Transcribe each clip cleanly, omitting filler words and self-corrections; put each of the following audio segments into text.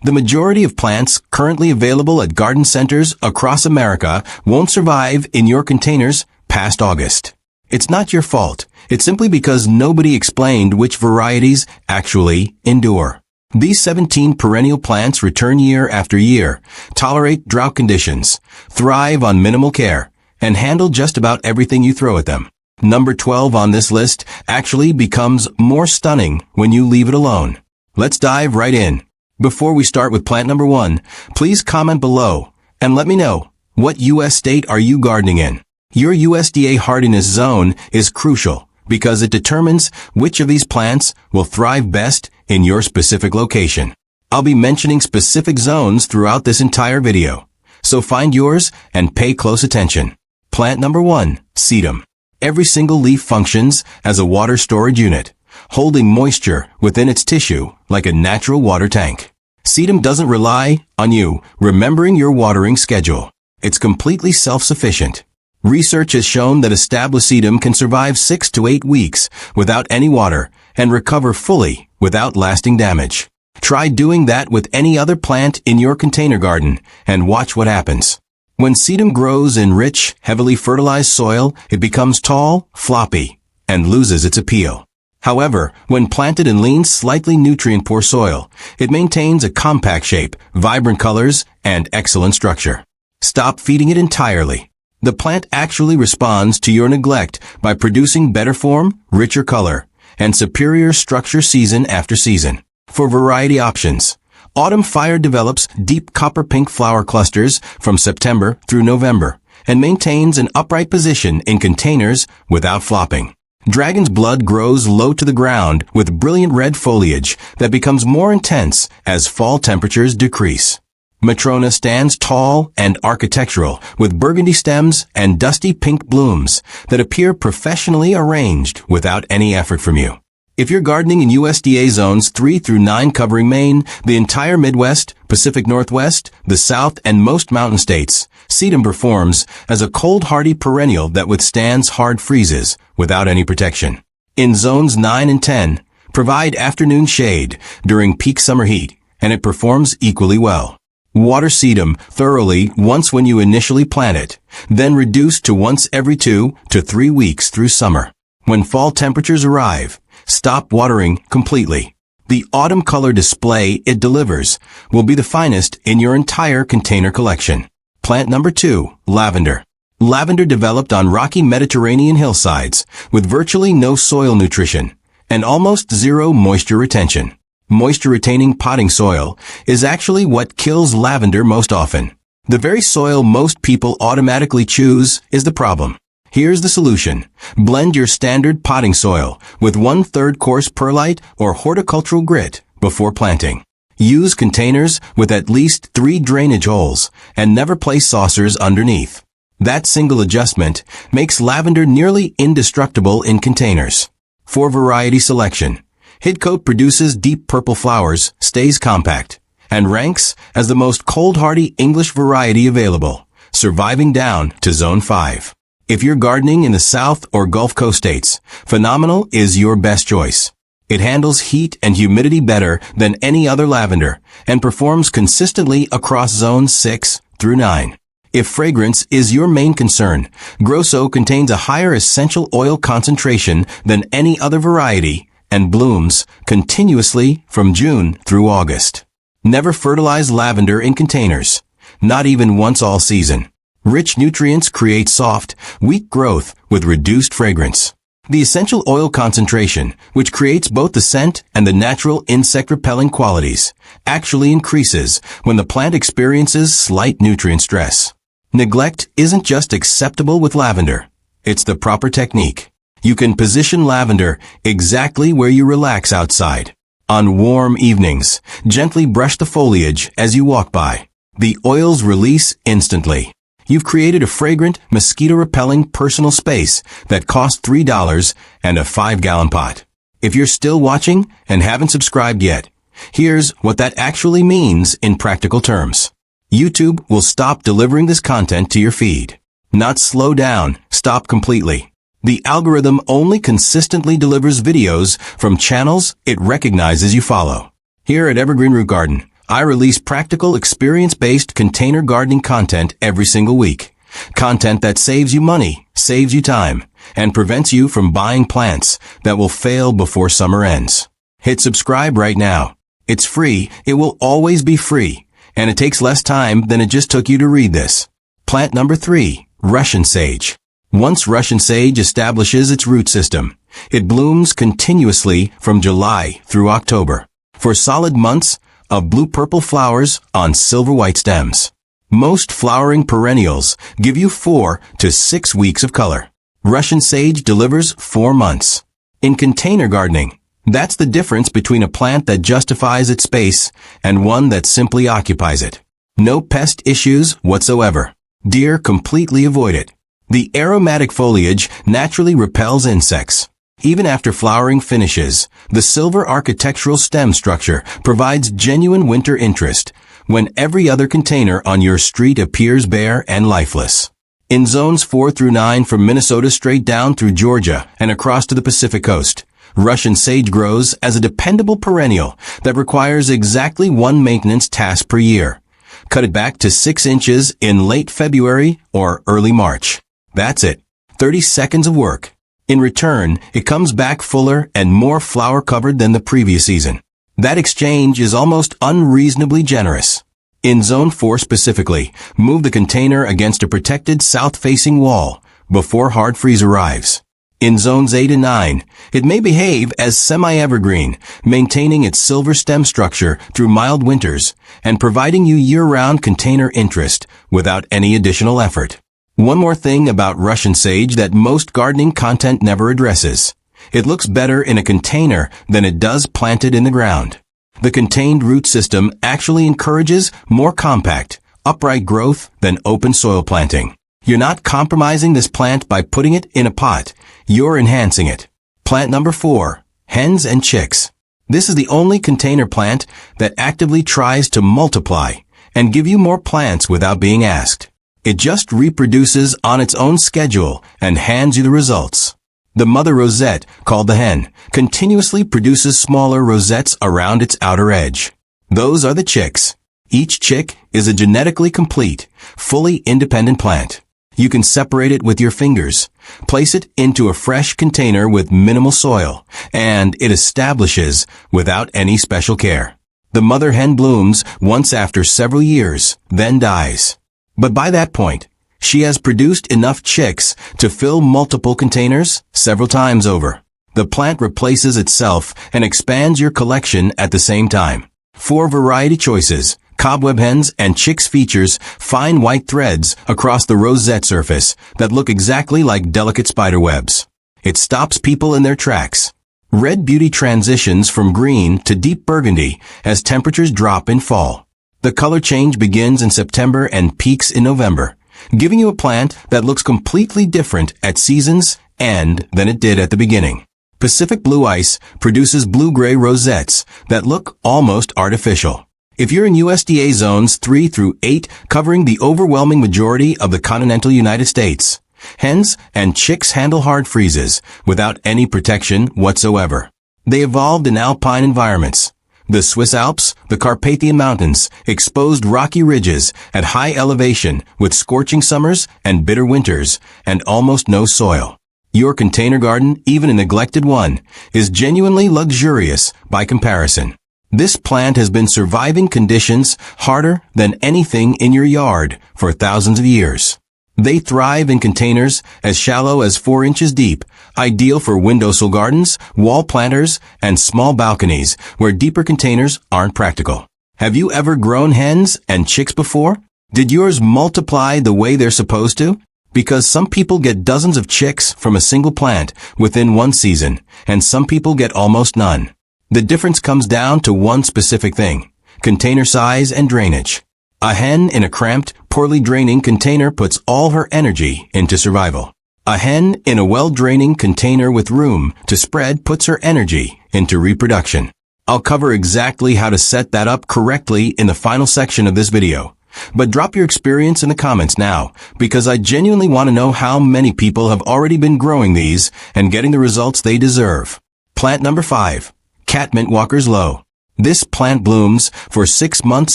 The majority of plants currently available at garden centers across America won't survive in your containers past August. It's not your fault. It's simply because nobody explained which varieties actually endure. These 17 perennial plants return year after year, tolerate drought conditions, thrive on minimal care, and handle just about everything you throw at them. Number 12 on this list actually becomes more stunning when you leave it alone. Let's dive right in. Before we start with plant number 1, please comment below and let me know, what U.S. state are you gardening in? Your USDA hardiness zone is crucial because it determines which of these plants will thrive best in your specific location. I'll be mentioning specific zones throughout this entire video, so find yours and pay close attention. Plant number 1, Sedum. Every single leaf functions as a water storage unit, holding moisture within its tissue like a natural water tank. Sedum doesn't rely on you remembering your watering schedule. It's completely self-sufficient. Research has shown that established sedum can survive 6 to 8 weeks without any water and recover fully without lasting damage. Try doing that with any other plant in your container garden and watch what happens. When sedum grows in rich, heavily fertilized soil, it becomes tall, floppy, and loses its appeal. However, when planted in lean, slightly nutrient-poor soil, it maintains a compact shape, vibrant colors, and excellent structure. Stop feeding it entirely. The plant actually responds to your neglect by producing better form, richer color, and superior structure season after season. For variety options, Autumn Fire develops deep copper-pink flower clusters from September through November and maintains an upright position in containers without flopping. Dragon's Blood grows low to the ground with brilliant red foliage that becomes more intense as fall temperatures decrease. Matrona stands tall and architectural with burgundy stems and dusty pink blooms that appear professionally arranged without any effort from you. If you're gardening in USDA zones 3 through 9 covering Maine, the entire Midwest, Pacific Northwest, the South, and most mountain states, Sedum performs as a cold-hardy perennial that withstands hard freezes without any protection. In zones 9 and 10, provide afternoon shade during peak summer heat, and it performs equally well. Water sedum thoroughly once when you initially plant it, then reduce to once every 2 to 3 weeks through summer. When fall temperatures arrive, stop watering completely. The autumn color display it delivers will be the finest in your entire container collection. Plant number 2, Lavender. Lavender developed on rocky Mediterranean hillsides with virtually no soil nutrition and almost zero moisture retention. Moisture-retaining potting soil is actually what kills lavender most often. The very soil most people automatically choose is the problem. Here's the solution. Blend your standard potting soil with 1/3 coarse perlite or horticultural grit before planting. Use containers with at least 3 drainage holes and never place saucers underneath. That single adjustment makes lavender nearly indestructible in containers. For variety selection, Hidcote produces deep purple flowers, stays compact, and ranks as the most cold-hardy English variety available, surviving down to Zone 5. If you're gardening in the South or Gulf Coast states, Phenomenal is your best choice. It handles heat and humidity better than any other lavender and performs consistently across zones 6 through 9. If fragrance is your main concern, Grosso contains a higher essential oil concentration than any other variety and blooms continuously from June through August. Never fertilize lavender in containers, not even once all season. Rich nutrients create soft, weak growth with reduced fragrance. The essential oil concentration, which creates both the scent and the natural insect-repelling qualities, actually increases when the plant experiences slight nutrient stress. Neglect isn't just acceptable with lavender. It's the proper technique. You can position lavender exactly where you relax outside. On warm evenings, gently brush the foliage as you walk by. The oils release instantly. You've created a fragrant, mosquito-repelling personal space that costs $3 and a 5-gallon pot. If you're still watching and haven't subscribed yet, here's what that actually means in practical terms. YouTube will stop delivering this content to your feed. Not slow down, stop completely. The algorithm only consistently delivers videos from channels it recognizes you follow. Here at Evergreen Root Garden, I release practical, experience-based container gardening content every single week. Content that saves you money, saves you time, and prevents you from buying plants that will fail before summer ends. Hit subscribe right now. It's free, it will always be free, and it takes less time than it just took you to read this. Plant number 3, Russian sage. Once Russian sage establishes its root system, it blooms continuously from July through October, for solid months of blue-purple flowers on silver-white stems. Most flowering perennials give you 4 to 6 weeks of color. Russian sage delivers 4 months. In container gardening, that's the difference between a plant that justifies its space and one that simply occupies it. No pest issues whatsoever. Deer completely avoid it. The aromatic foliage naturally repels insects. Even after flowering finishes, the silver architectural stem structure provides genuine winter interest when every other container on your street appears bare and lifeless. In zones 4 through 9 from Minnesota straight down through Georgia and across to the Pacific coast, Russian sage grows as a dependable perennial that requires exactly 1 maintenance task per year. Cut it back to 6 inches in late February or early March. That's it. 30 seconds of work. In return, it comes back fuller and more flower-covered than the previous season. That exchange is almost unreasonably generous. In Zone 4 specifically, move the container against a protected south-facing wall before hard freeze arrives. In Zones 8 and 9, it may behave as semi-evergreen, maintaining its silver stem structure through mild winters and providing you year-round container interest without any additional effort. One more thing about Russian sage that most gardening content never addresses. It looks better in a container than it does planted in the ground. The contained root system actually encourages more compact, upright growth than open soil planting. You're not compromising this plant by putting it in a pot. You're enhancing it. Plant number 4, Hens and Chicks. This is the only container plant that actively tries to multiply and give you more plants without being asked. It just reproduces on its own schedule and hands you the results. The mother rosette, called the hen, continuously produces smaller rosettes around its outer edge. Those are the chicks. Each chick is a genetically complete, fully independent plant. You can separate it with your fingers, place it into a fresh container with minimal soil, and it establishes without any special care. The mother hen blooms once after several years, then dies. But by that point, she has produced enough chicks to fill multiple containers several times over. The plant replaces itself and expands your collection at the same time. 4 variety choices. Cobweb hens and chicks features fine white threads across the rosette surface that look exactly like delicate spider webs. It stops people in their tracks. Red beauty transitions from green to deep burgundy as temperatures drop in fall. The color change begins in September and peaks in November, giving you a plant that looks completely different at season's end than it did at the beginning. Pacific blue ice produces blue-gray rosettes that look almost artificial. If you're in USDA zones 3 through 8 covering the overwhelming majority of the continental United States, hens and chicks handle hard freezes without any protection whatsoever. They evolved in alpine environments. The Swiss Alps, the Carpathian Mountains, exposed rocky ridges at high elevation with scorching summers and bitter winters and almost no soil. Your container garden, even a neglected one, is genuinely luxurious by comparison. This plant has been surviving conditions harder than anything in your yard for thousands of years. They thrive in containers as shallow as 4 inches deep, ideal for windowsill gardens, wall planters, and small balconies where deeper containers aren't practical. Have you ever grown hens and chicks before? Did yours multiply the way they're supposed to? Because some people get dozens of chicks from a single plant within one season, and some people get almost none. The difference comes down to one specific thing: container size and drainage. A hen in a cramped, poorly draining container puts all her energy into survival. A hen in a well-draining container with room to spread puts her energy into reproduction. I'll cover exactly how to set that up correctly in the final section of this video. But drop your experience in the comments now, because I genuinely want to know how many people have already been growing these and getting the results they deserve. Plant number 5. Catmint walkers low. This plant blooms for 6 months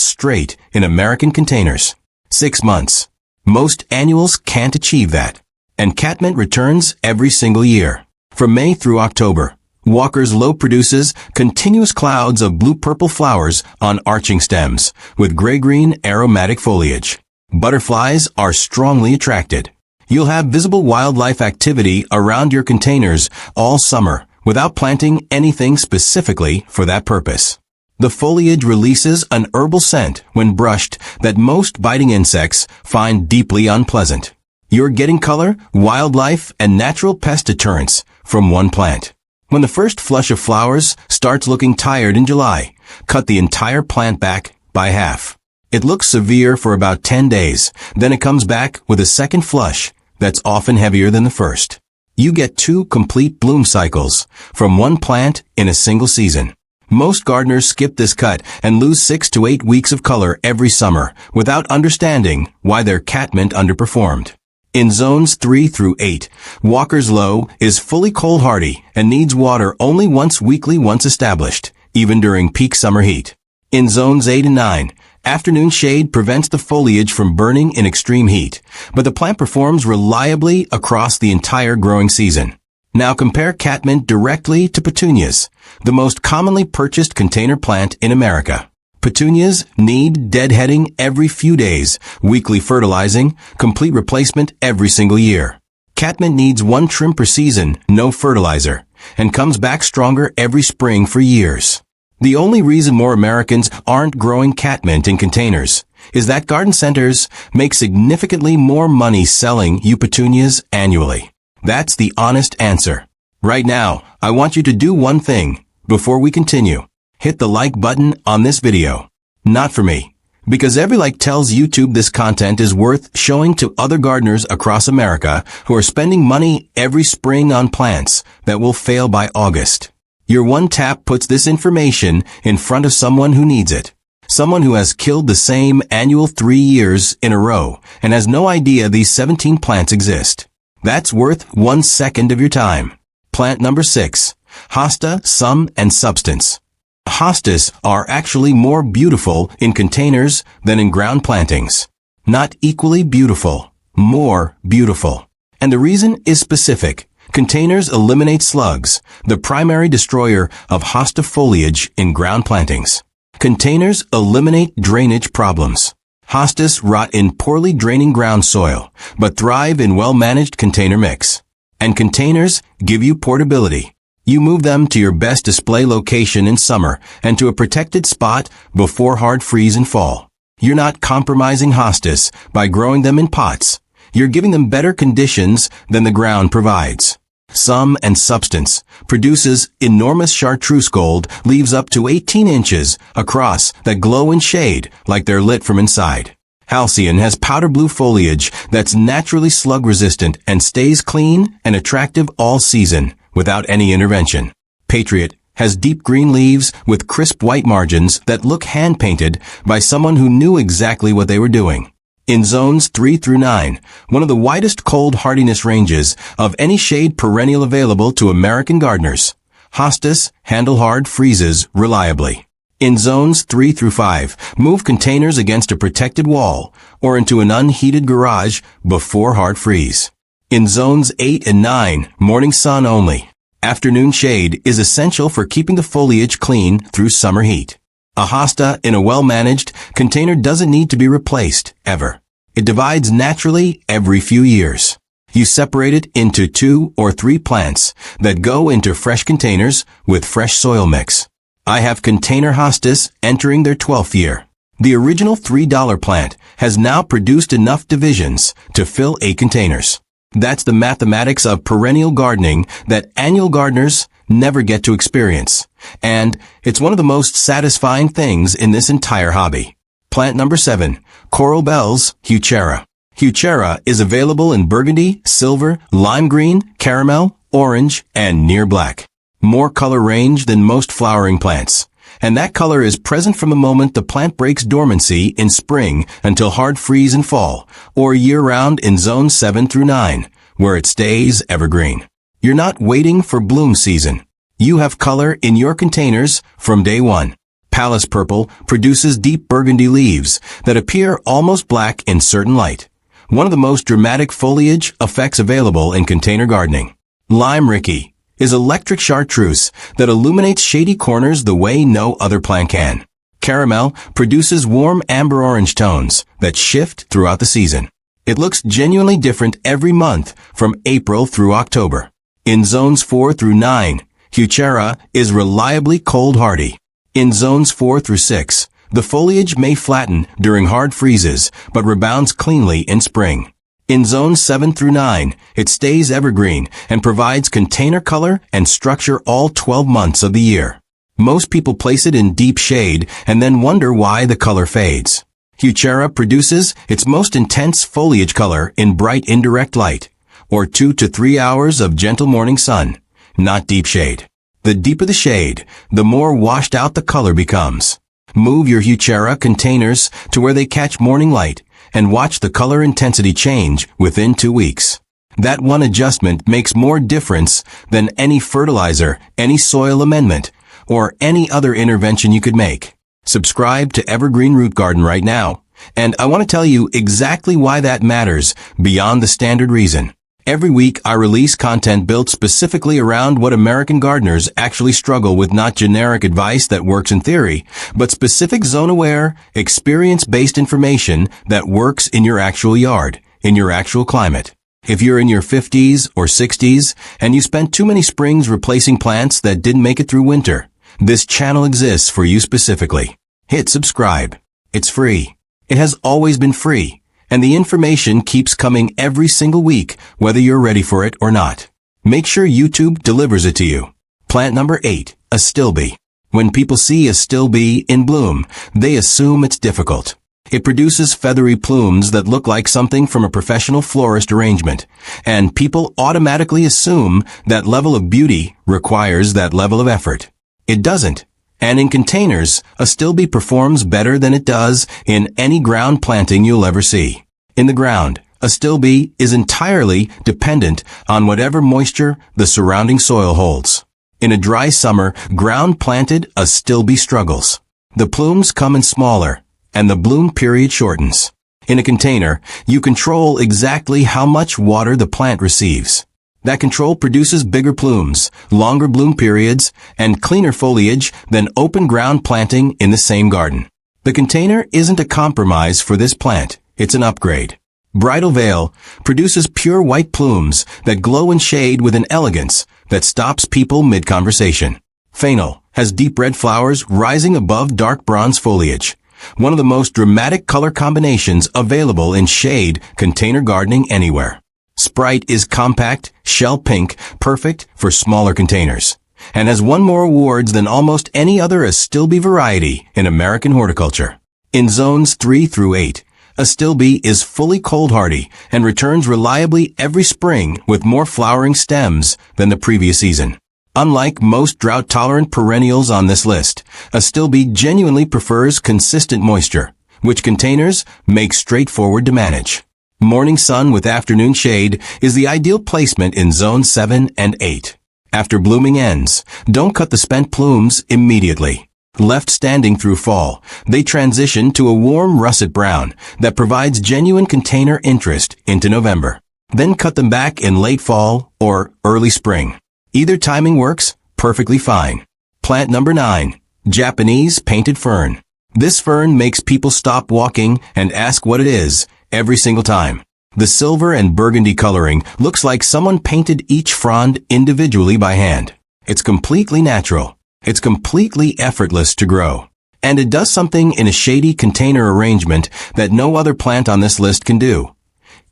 straight in American containers. 6 months. Most annuals can't achieve that. And Catmint returns every single year. From May through October, Walker's Low produces continuous clouds of blue-purple flowers on arching stems with gray-green aromatic foliage. Butterflies are strongly attracted. You'll have visible wildlife activity around your containers all summer without planting anything specifically for that purpose. The foliage releases an herbal scent when brushed that most biting insects find deeply unpleasant. You're getting color, wildlife, and natural pest deterrents from one plant. When the first flush of flowers starts looking tired in July, cut the entire plant back by half. It looks severe for about 10 days, then it comes back with a second flush that's often heavier than the first. You get 2 complete bloom cycles from one plant in a single season. Most gardeners skip this cut and lose 6 to 8 weeks of color every summer without understanding why their catmint underperformed. In zones 3 through 8, Walker's Low is fully cold hardy and needs water only once weekly once established, even during peak summer heat. In zones 8 and 9, afternoon shade prevents the foliage from burning in extreme heat, but the plant performs reliably across the entire growing season. Now compare catmint directly to petunias, the most commonly purchased container plant in America. Petunias need deadheading every few days, weekly fertilizing, complete replacement every single year. Catmint needs 1 trim per season, no fertilizer, and comes back stronger every spring for years. The only reason more Americans aren't growing catmint in containers is that garden centers make significantly more money selling you petunias annually. That's the honest answer. Right now, I want you to do one thing before we continue. Hit the like button on this video. Not for me, because every like tells YouTube this content is worth showing to other gardeners across America who are spending money every spring on plants that will fail by August. Your one tap puts this information in front of someone who needs it. Someone who has killed the same annual 3 years in a row and has no idea these 17 plants exist. That's worth 1 second of your time. Plant number 6. Hosta, Sum and Substance. Hostas are actually more beautiful in containers than in ground plantings. Not equally beautiful, more beautiful. And the reason is specific. Containers eliminate slugs, the primary destroyer of hosta foliage in ground plantings. Containers eliminate drainage problems. Hostas rot in poorly draining ground soil, but thrive in well-managed container mix. And containers give you portability. You move them to your best display location in summer and to a protected spot before hard freeze in fall. You're not compromising hostas by growing them in pots. You're giving them better conditions than the ground provides. Sum and Substance produces enormous chartreuse gold leaves up to 18 inches across that glow in shade like they're lit from inside. Halcyon has powder blue foliage that's naturally slug resistant and stays clean and attractive all season without any intervention. Patriot has deep green leaves with crisp white margins that look hand-painted by someone who knew exactly what they were doing. In zones 3 through 9, one of the widest cold hardiness ranges of any shade perennial available to American gardeners, hostas handle hard freezes reliably. In zones 3 through 5, move containers against a protected wall or into an unheated garage before hard freeze. In zones 8 and 9, morning sun only. Afternoon shade is essential for keeping the foliage clean through summer heat. A hosta in a well-managed container doesn't need to be replaced, ever. It divides naturally every few years. You separate it into 2 or 3 plants that go into fresh containers with fresh soil mix. I have container hostas entering their 12th year. The original $3 plant has now produced enough divisions to fill 8 containers. That's the mathematics of perennial gardening that annual gardeners never get to experience. And it's one of the most satisfying things in this entire hobby. Plant number 7, Coral Bells, Heuchera. Heuchera is available in burgundy, silver, lime green, caramel, orange, and near black. More color range than most flowering plants. And that color is present from the moment the plant breaks dormancy in spring until hard freeze in fall, or year-round in zones 7 through 9, where it stays evergreen. You're not waiting for bloom season. You have color in your containers from day one. Palace purple produces deep burgundy leaves that appear almost black in certain light. One of the most dramatic foliage effects available in container gardening. Lime Ricky is electric chartreuse that illuminates shady corners the way no other plant can. Caramel produces warm amber orange tones that shift throughout the season. It looks genuinely different every month from April through October. In zones 4 through 9, Heuchera is reliably cold hardy. In zones 4 through 6, the foliage may flatten during hard freezes but rebounds cleanly in spring. In zones 7 through 9, it stays evergreen and provides container color and structure all 12 months of the year. Most people place it in deep shade and then wonder why the color fades. Heuchera produces its most intense foliage color in bright indirect light, or 2 to 3 hours of gentle morning sun, not deep shade. The deeper the shade, the more washed out the color becomes. Move your Heuchera containers to where they catch morning light and watch the color intensity change within 2 weeks. That one adjustment makes more difference than any fertilizer, any soil amendment, or any other intervention you could make. Subscribe to Evergreen Root Garden right now, and I want to tell you exactly why that matters beyond the standard reason. Every week I release content built specifically around what American gardeners actually struggle with, not generic advice that works in theory, but specific zone-aware, experience-based information that works in your actual yard, in your actual climate. If you're in your 50s or 60s and you spent too many springs replacing plants that didn't make it through winter, this channel exists for you specifically. Hit subscribe. It's free. It has always been free, and the information keeps coming every single week, whether you're ready for it or not. Make sure YouTube delivers it to you. Plant number 8, Astilbe. When people see Astilbe in bloom, they assume it's difficult. It produces feathery plumes that look like something from a professional florist arrangement, and people automatically assume that level of beauty requires that level of effort. It doesn't. And in containers, Astilbe performs better than it does in any ground planting you'll ever see. In the ground, Astilbe is entirely dependent on whatever moisture the surrounding soil holds. In a dry summer, ground-planted Astilbe struggles. The plumes come in smaller, and the bloom period shortens. In a container, you control exactly how much water the plant receives. That control produces bigger plumes, longer bloom periods, and cleaner foliage than open ground planting in the same garden. The container isn't a compromise for this plant, it's an upgrade. Bridal Veil produces pure white plumes that glow in shade with an elegance that stops people mid-conversation. Fennel has deep red flowers rising above dark bronze foliage, one of the most dramatic color combinations available in shade container gardening anywhere. Sprite is compact, shell pink, perfect for smaller containers, and has won more awards than almost any other Astilbe variety in American horticulture. In zones 3 through 8, Astilbe is fully cold hardy and returns reliably every spring with more flowering stems than the previous season. Unlike most drought-tolerant perennials on this list, Astilbe genuinely prefers consistent moisture, which containers make straightforward to manage. Morning sun with afternoon shade is the ideal placement in zone 7 and 8. After blooming ends, don't cut the spent plumes immediately. Left standing through fall, they transition to a warm russet brown that provides genuine container interest into November. Then cut them back in late fall or early spring. Either timing works perfectly fine. Plant number 9, Japanese painted fern. This fern makes people stop walking and ask what it is every single time. The silver and burgundy coloring looks like someone painted each frond individually by hand. It's completely natural. It's completely effortless to grow. And it does something in a shady container arrangement that no other plant on this list can do.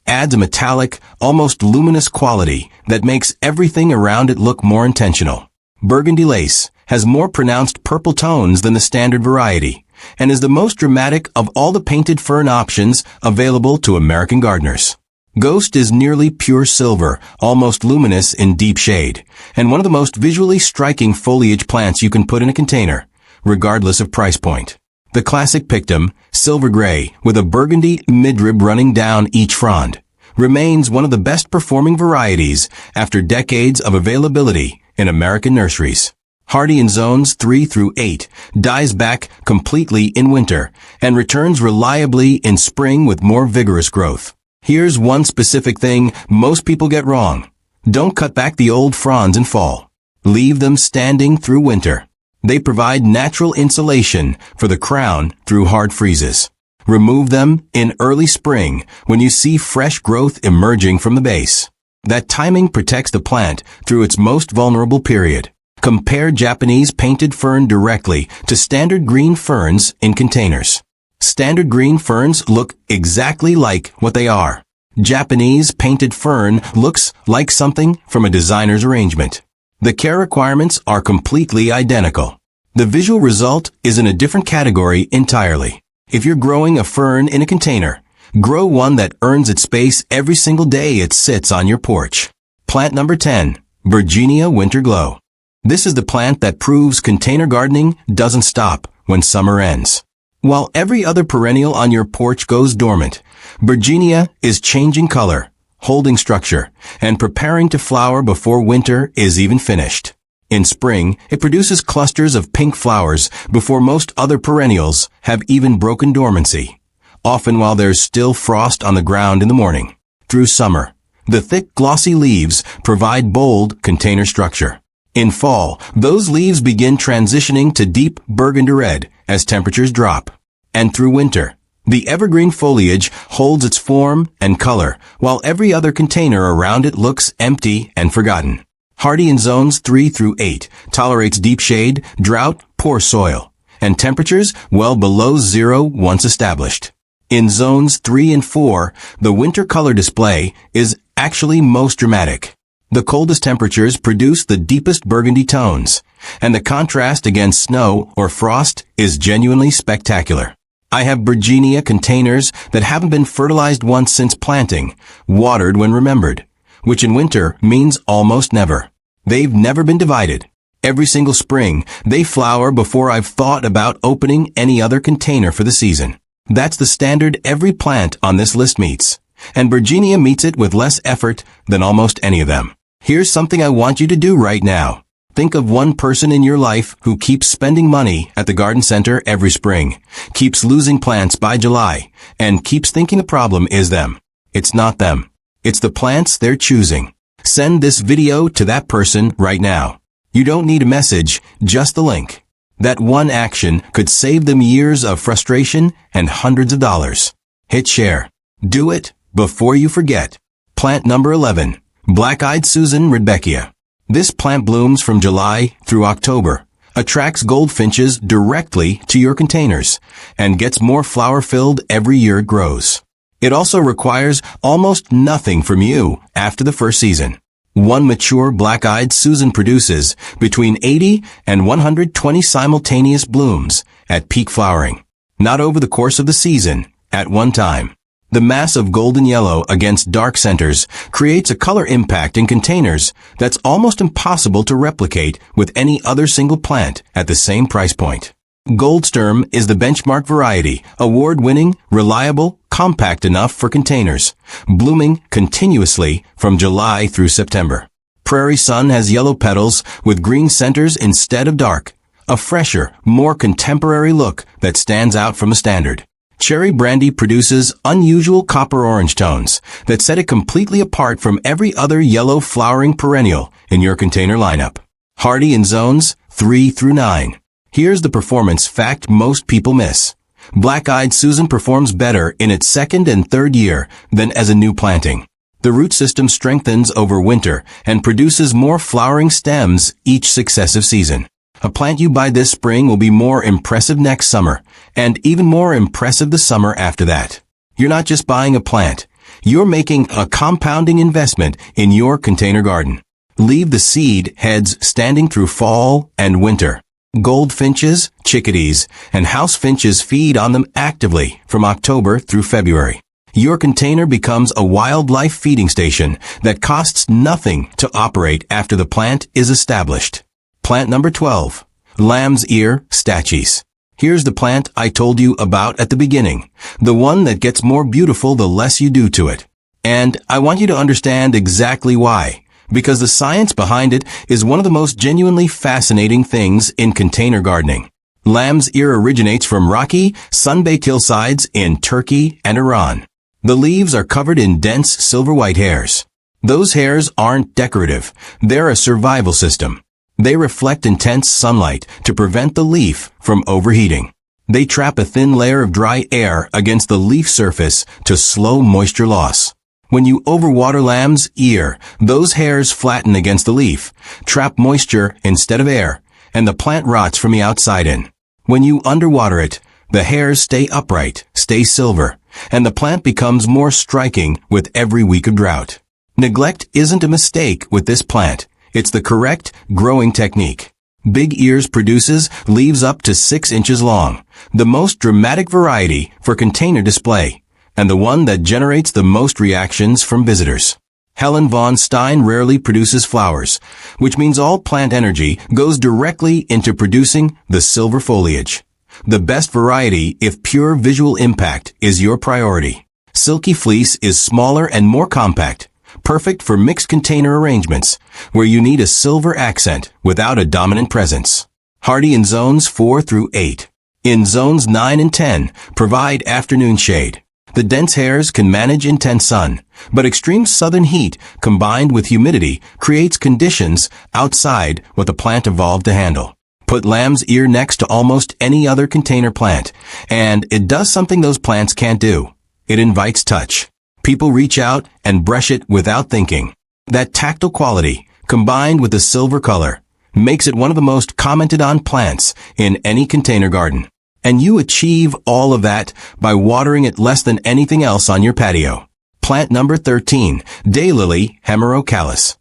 Adds a metallic, almost luminous quality that makes everything around it look more intentional. Burgundy lace has more pronounced purple tones than the standard variety, and is the most dramatic of all the painted fern options available to American gardeners. Ghost is nearly pure silver, almost luminous in deep shade, and one of the most visually striking foliage plants you can put in a container, regardless of price point. The classic pictum, silver gray, with a burgundy midrib running down each frond, remains one of the best performing varieties after decades of availability in American nurseries. Hardy in zones 3 through 8, dies back completely in winter, and returns reliably in spring with more vigorous growth. Here's one specific thing most people get wrong. Don't cut back the old fronds in fall. Leave them standing through winter. They provide natural insulation for the crown through hard freezes. Remove them in early spring when you see fresh growth emerging from the base. That timing protects the plant through its most vulnerable period. Compare Japanese painted fern directly to standard green ferns in containers. Standard green ferns look exactly like what they are. Japanese painted fern looks like something from a designer's arrangement. The care requirements are completely identical. The visual result is in a different category entirely. If you're growing a fern in a container, grow one that earns its space every single day it sits on your porch. Plant number 10, Virginia Winter Glow. This is the plant that proves container gardening doesn't stop when summer ends. While every other perennial on your porch goes dormant, Virginia is changing color, holding structure, and preparing to flower before winter is even finished. In spring, it produces clusters of pink flowers before most other perennials have even broken dormancy, often while there's still frost on the ground in the morning. Through summer, the thick, glossy leaves provide bold container structure. In fall, those leaves begin transitioning to deep burgundy red as temperatures drop. And through winter, the evergreen foliage holds its form and color, while every other container around it looks empty and forgotten. Hardy in zones 3 through 8, tolerates deep shade, drought, poor soil, and temperatures well below zero once established. In zones 3 and 4, the winter color display is actually most dramatic. The coldest temperatures produce the deepest burgundy tones, and the contrast against snow or frost is genuinely spectacular. I have Virginia containers that haven't been fertilized once since planting, watered when remembered, which in winter means almost never. They've never been divided. Every single spring, they flower before I've thought about opening any other container for the season. That's the standard every plant on this list meets, and Virginia meets it with less effort than almost any of them. Here's something I want you to do right now. Think of one person in your life who keeps spending money at the garden center every spring, keeps losing plants by July, and keeps thinking the problem is them. It's not them. It's the plants they're choosing. Send this video to that person right now. You don't need a message, just the link. That one action could save them years of frustration and hundreds of dollars. Hit share. Do it before you forget. Plant number 11, Black-Eyed Susan Rudbeckia. This plant blooms from July through October, attracts goldfinches directly to your containers, and gets more flower-filled every year it grows. It also requires almost nothing from you after the first season. One mature black-eyed Susan produces between 80 and 120 simultaneous blooms at peak flowering, not over the course of the season, at one time. The mass of golden yellow against dark centers creates a color impact in containers that's almost impossible to replicate with any other single plant at the same price point. Goldsturm is the benchmark variety, award-winning, reliable, compact enough for containers, blooming continuously from July through September. Prairie Sun has yellow petals with green centers instead of dark, a fresher, more contemporary look that stands out from the standard. Cherry Brandy produces unusual copper-orange tones that set it completely apart from every other yellow flowering perennial in your container lineup. Hardy in zones 3 through 9. Here's the performance fact most people miss. Black-Eyed Susan performs better in its second and third year than as a new planting. The root system strengthens over winter and produces more flowering stems each successive season. A plant you buy this spring will be more impressive next summer, and even more impressive the summer after that. You're not just buying a plant. You're making a compounding investment in your container garden. Leave the seed heads standing through fall and winter. Goldfinches, chickadees, and house finches feed on them actively from October through February. Your container becomes a wildlife feeding station that costs nothing to operate after the plant is established. Plant number 12, Lamb's Ear Stachys. Here's the plant I told you about at the beginning, the one that gets more beautiful the less you do to it. And I want you to understand exactly why, because the science behind it is one of the most genuinely fascinating things in container gardening. Lamb's ear originates from rocky, sun-baked hillsides in Turkey and Iran. The leaves are covered in dense silver-white hairs. Those hairs aren't decorative. They're a survival system. They reflect intense sunlight to prevent the leaf from overheating. They trap a thin layer of dry air against the leaf surface to slow moisture loss. When you overwater lamb's ear, those hairs flatten against the leaf, trap moisture instead of air, and the plant rots from the outside in. When you underwater it, the hairs stay upright, stay silver, and the plant becomes more striking with every week of drought. Neglect isn't a mistake with this plant. It's the correct growing technique. Big Ears produces leaves up to 6 inches long, the most dramatic variety for container display, and the one that generates the most reactions from visitors. Helen von Stein rarely produces flowers, which means all plant energy goes directly into producing the silver foliage. The best variety if pure visual impact is your priority. Silky Fleece is smaller and more compact, perfect for mixed container arrangements, where you need a silver accent without a dominant presence. Hardy in zones 4 through 8. In zones 9 and 10, provide afternoon shade. The dense hairs can manage intense sun, but extreme southern heat combined with humidity creates conditions outside what the plant evolved to handle. Put lamb's ear next to almost any other container plant, and it does something those plants can't do. It invites touch. People reach out and brush it without thinking. That tactile quality, combined with the silver color, makes it one of the most commented on plants in any container garden. And you achieve all of that by watering it less than anything else on your patio. Plant number 13, Daylily hemerocallis.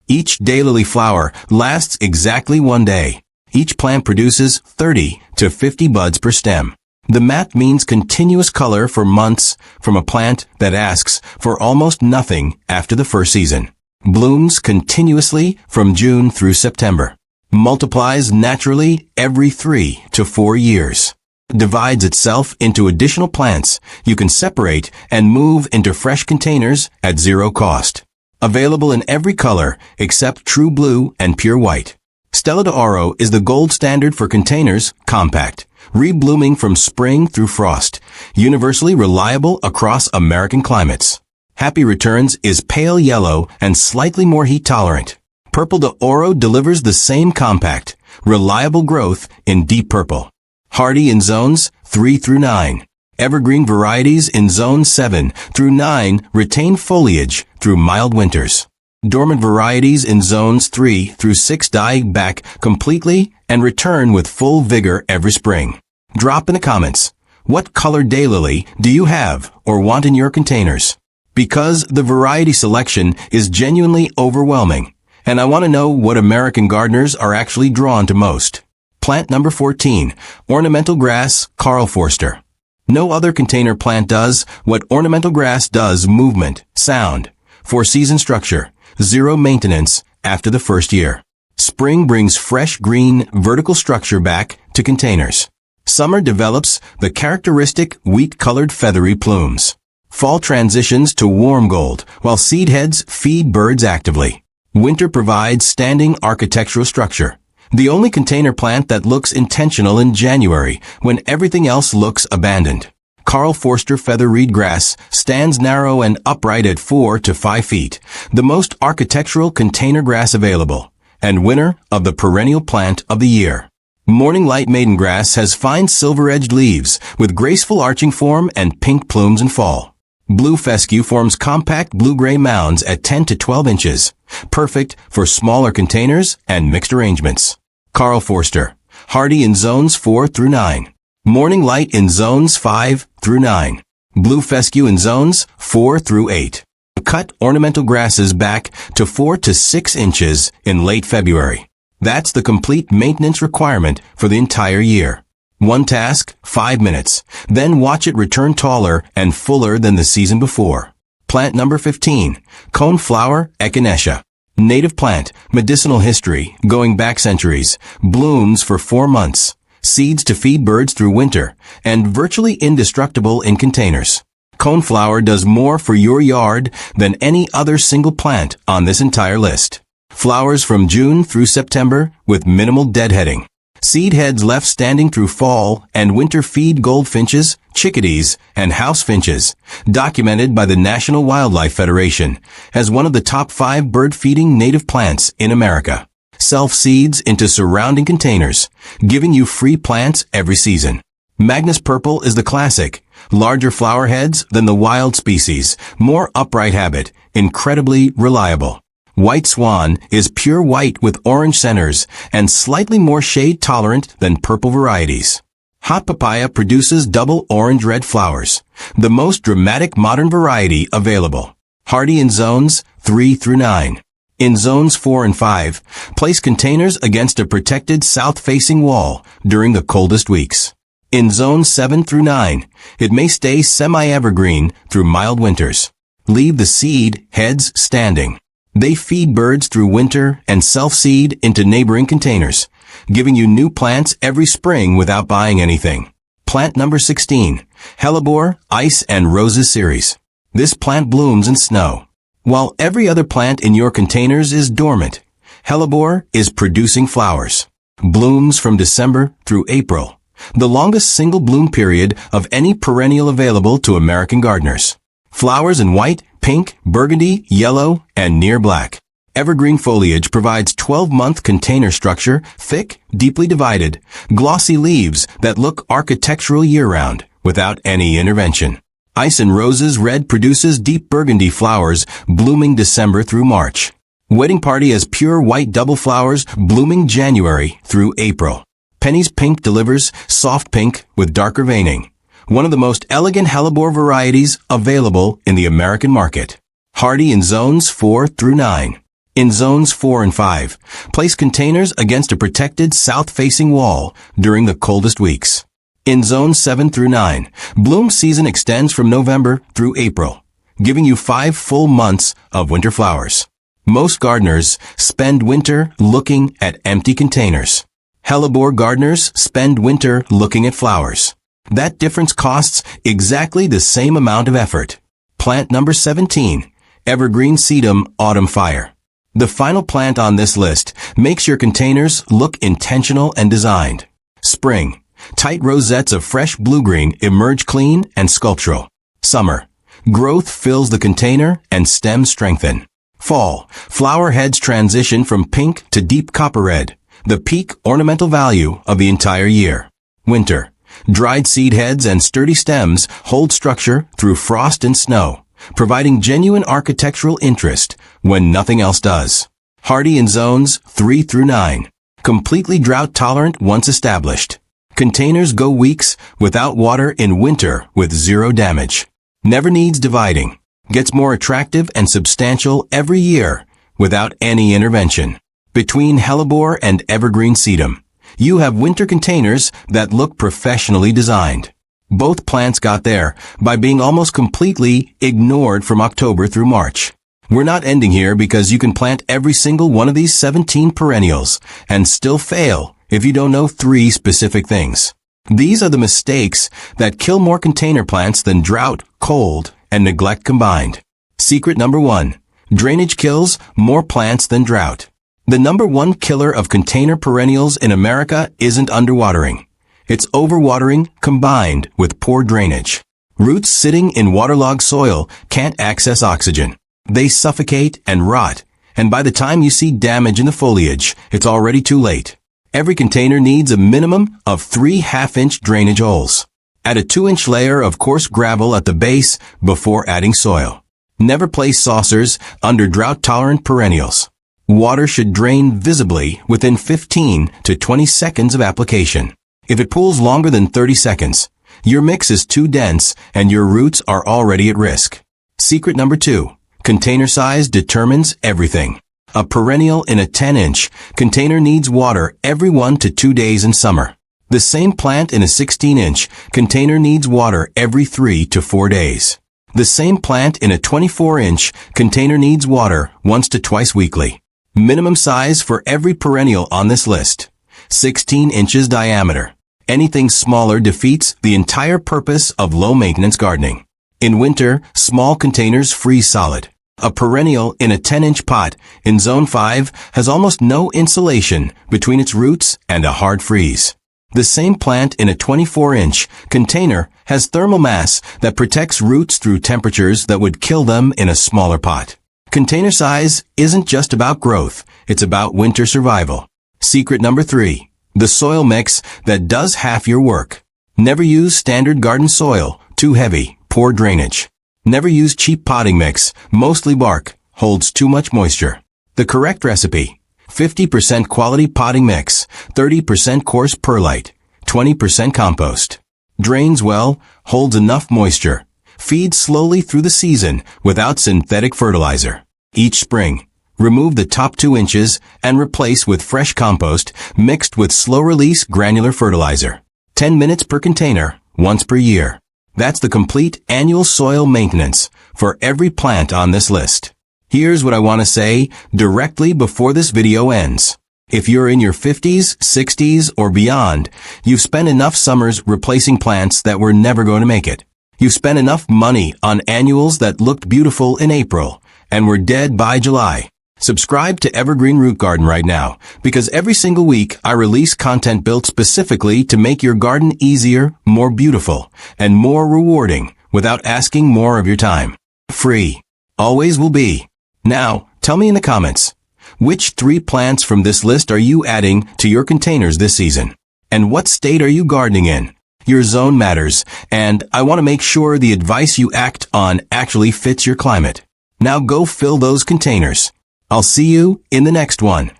Each daylily flower lasts exactly 1 day. Each plant produces 30 to 50 buds per stem. The math means continuous color for months from a plant that asks for almost nothing after the first season. Blooms continuously from June through September. Multiplies naturally every 3 to 4 years. Divides itself into additional plants you can separate and move into fresh containers at zero cost. Available in every color except true blue and pure white. Stella d'Oro is the gold standard for containers, compact, reblooming from spring through frost, universally reliable across American climates. Happy Returns is pale yellow and slightly more heat tolerant. Purple d'Oro delivers the same compact, reliable growth in deep purple. Hardy in zones 3 through 9. Evergreen varieties in zones 7 through 9 retain foliage through mild winters. Dormant varieties in zones 3 through 6 die back completely and return with full vigor every spring. Drop in the comments, what color daylily do you have or want in your containers? Because the variety selection is genuinely overwhelming, and I want to know what American gardeners are actually drawn to most. Plant number 14, ornamental grass, Karl Forster. No other container plant does what ornamental grass does: movement, sound, 4-season structure, zero maintenance after the first year. Spring brings fresh green vertical structure back to containers. Summer develops the characteristic wheat-colored feathery plumes. Fall transitions to warm gold, while seed heads feed birds actively. Winter provides standing architectural structure. The only container plant that looks intentional in January when everything else looks abandoned. Karl Forster feather reed grass stands narrow and upright at 4 to 5 feet, the most architectural container grass available, and winner of the Perennial Plant of the Year. Morning Light Maiden Grass has fine silver-edged leaves with graceful arching form and pink plumes in fall. Blue Fescue forms compact blue-gray mounds at 10 to 12 inches, perfect for smaller containers and mixed arrangements. Karl Forster, hardy in zones 4 through 9. Morning Light in zones 5 through 9. Blue Fescue in zones 4 through 8. Cut ornamental grasses back to 4 to 6 inches in late February. That's the complete maintenance requirement for the entire year. One task, 5 minutes. Then watch it return taller and fuller than the season before. Plant number 15, Coneflower, Echinacea. Native plant, medicinal history, going back centuries, blooms for 4 months, seeds to feed birds through winter, and virtually indestructible in containers. Coneflower does more for your yard than any other single plant on this entire list. Flowers from June through September with minimal deadheading. Seed heads left standing through fall and winter feed goldfinches, chickadees, and house finches, documented by the National Wildlife Federation as one of the top 5 bird-feeding native plants in America. Self-seeds into surrounding containers, giving you free plants every season. Magnus Purple is the classic, larger flower heads than the wild species, more upright habit, incredibly reliable. White Swan is pure white with orange centers and slightly more shade tolerant than purple varieties. Hot Papaya produces double orange-red flowers, the most dramatic modern variety available. Hardy in zones 3 through 9. In zones 4 and 5, place containers against a protected south-facing wall during the coldest weeks. In zones 7 through 9, it may stay semi-evergreen through mild winters. Leave the seed heads standing. They feed birds through winter and self-seed into neighboring containers, giving you new plants every spring without buying anything. Plant number 16, Hellebore, Ice and Roses Series. This plant blooms in snow. While every other plant in your containers is dormant, Hellebore is producing flowers. Blooms from December through April, the longest single bloom period of any perennial available to American gardeners. Flowers in white, pink, burgundy, yellow, and near black. Evergreen foliage provides 12-month container structure, thick, deeply divided, glossy leaves that look architectural year-round, without any intervention. Ice and Roses Red produces deep burgundy flowers, blooming December through March. Wedding Party has pure white double flowers, blooming January through April. Penny's Pink delivers soft pink with darker veining. One of the most elegant Hellebore varieties available in the American market. Hardy in zones 4 through 9. In zones 4 and 5, place containers against a protected south-facing wall during the coldest weeks. In zones 7 through 9, bloom season extends from November through April, giving you 5 full months of winter flowers. Most gardeners spend winter looking at empty containers. Hellebore gardeners spend winter looking at flowers. That difference costs exactly the same amount of effort. Plant number 17, Evergreen Sedum Autumn Fire. The final plant on this list makes your containers look intentional and designed. Spring, tight rosettes of fresh blue-green emerge clean and sculptural. Summer, growth fills the container and stems strengthen. Fall, flower heads transition from pink to deep copper red, the peak ornamental value of the entire year. Winter, dried seed heads and sturdy stems hold structure through frost and snow, providing genuine architectural interest when nothing else does. Hardy in zones 3 through 9. Completely drought tolerant once established. Containers go weeks without water in winter with zero damage. Never needs dividing. Gets more attractive and substantial every year without any intervention. Between Hellebore and Evergreen Sedum, you have winter containers that look professionally designed. Both plants got there by being almost completely ignored from October through March. We're not ending here because you can plant every single one of these 17 perennials and still fail if you don't know 3 specific things. These are the mistakes that kill more container plants than drought, cold, and neglect combined. Secret number 1. Drainage kills more plants than drought. The number 1 killer of container perennials in America isn't underwatering. It's overwatering combined with poor drainage. Roots sitting in waterlogged soil can't access oxygen. They suffocate and rot, and by the time you see damage in the foliage, it's already too late. Every container needs a minimum of 3 half-inch drainage holes. Add a 2-inch layer of coarse gravel at the base before adding soil. Never place saucers under drought-tolerant perennials. Water should drain visibly within 15 to 20 seconds of application. If it pools longer than 30 seconds, your mix is too dense and your roots are already at risk. Secret number 2. Container size determines everything. A perennial in a 10-inch container needs water every 1 to 2 days in summer. The same plant in a 16-inch container needs water every 3 to 4 days. The same plant in a 24-inch container needs water once to twice weekly. Minimum size for every perennial on this list: 16 inches diameter. Anything smaller defeats the entire purpose of low-maintenance gardening. In winter, small containers freeze solid. A perennial in a 10-inch pot in Zone 5 has almost no insulation between its roots and a hard freeze. The same plant in a 24-inch container has thermal mass that protects roots through temperatures that would kill them in a smaller pot. Container size isn't just about growth, it's about winter survival. Secret number 3. The soil mix that does half your work. Never use standard garden soil, too heavy, poor drainage. Never use cheap potting mix, mostly bark, holds too much moisture. The correct recipe: 50% quality potting mix, 30% coarse perlite, 20% compost. Drains well, holds enough moisture. Feed slowly through the season without synthetic fertilizer. Each spring, remove the top 2 inches and replace with fresh compost mixed with slow-release granular fertilizer. 10 minutes per container, once per year. That's the complete annual soil maintenance for every plant on this list. Here's what I want to say directly before this video ends. If you're in your 50s, 60s, or beyond, you've spent enough summers replacing plants that were never going to make it. You've spent enough money on annuals that looked beautiful in April and were dead by July. Subscribe to Evergreen Root Garden right now, because every single week I release content built specifically to make your garden easier, more beautiful, and more rewarding without asking more of your time. Free. Always will be. Now, tell me in the comments, which 3 plants from this list are you adding to your containers this season? And what state are you gardening in? Your zone matters, and I want to make sure the advice you act on actually fits your climate. Now go fill those containers. I'll see you in the next one.